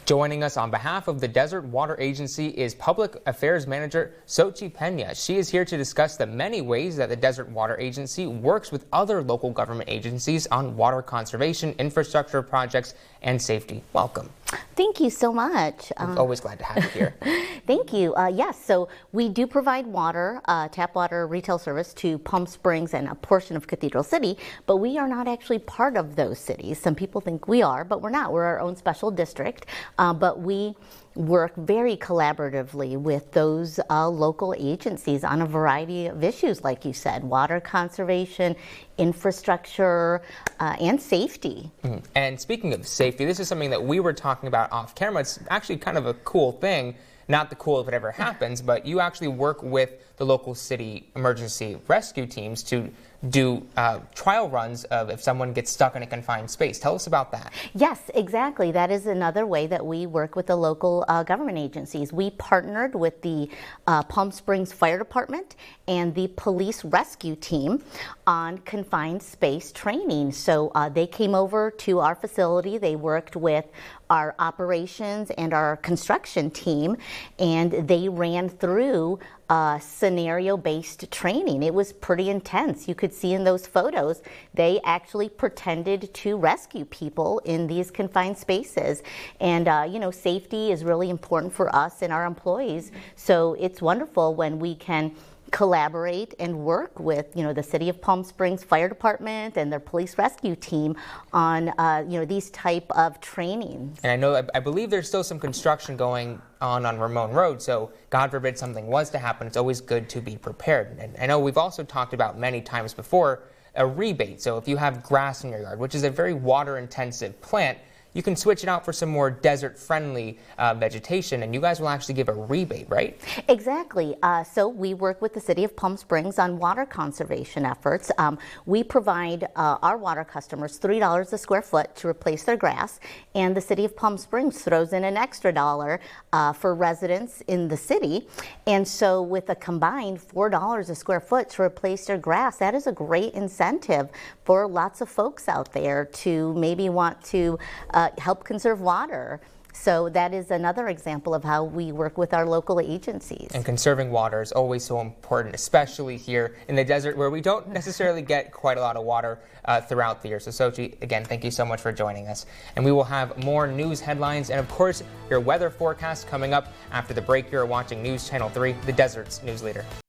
Joining us on behalf of the Desert Water Agency is Public Affairs Manager Xochitl Peña. She is here to discuss the many ways that the Desert Water Agency works with other local government agencies on water conservation, infrastructure projects, and safety. Welcome. Thank you so much. I'm always glad to have you here. Thank you. Yes, so we do provide water, tap water retail service to Palm Springs and a portion of Cathedral City, but we are not actually part of those cities. Some people think we are, but we're not. We're our own special district, but we work very collaboratively with those local agencies on a variety of issues, like you said, water conservation, infrastructure, and safety. Mm-hmm. And speaking of safety, this is something that we were talking about off camera. It's actually kind of a cool thing. Not the cool if it ever happens, but you actually work with the local city emergency rescue teams to do trial runs of if someone gets stuck in a confined space. Tell us about that. Yes, exactly. That is another way that we work with the local government agencies. We partnered with the Palm Springs Fire Department and the police rescue team on confined space training. So they came over to our facility. They worked with our operations and our construction team, and they ran through scenario-based training. It was pretty intense. You could see in those photos, they actually pretended to rescue people in these confined spaces. And you know, safety is really important for us and our employees. So it's wonderful when we can collaborate and work with, you know, the City of Palm Springs Fire Department and their police rescue team on, you know, these type of trainings. And I believe there's still some construction going on Ramon Road, so God forbid something was to happen, it's always good to be prepared. And I know we've also talked about many times before a rebate. So if you have grass in your yard, which is a very water-intensive plant, you can switch it out for some more desert-friendly vegetation, and you guys will actually give a rebate, right? Exactly. So we work with the City of Palm Springs on water conservation efforts. We provide our water customers $3 a square foot to replace their grass, and the City of Palm Springs throws in an extra $1 for residents in the city. And so with a combined $4 a square foot to replace their grass, that is a great incentive for lots of folks out there to maybe want to help conserve water. So that is another example of how we work with our local agencies. And conserving water is always so important, especially here in the desert where we don't necessarily get quite a lot of water throughout the year. So Xochitl, again, thank you so much for joining us. And we will have more news headlines and, of course, your weather forecast coming up after the break. You're watching News Channel 3, the Desert's news leader.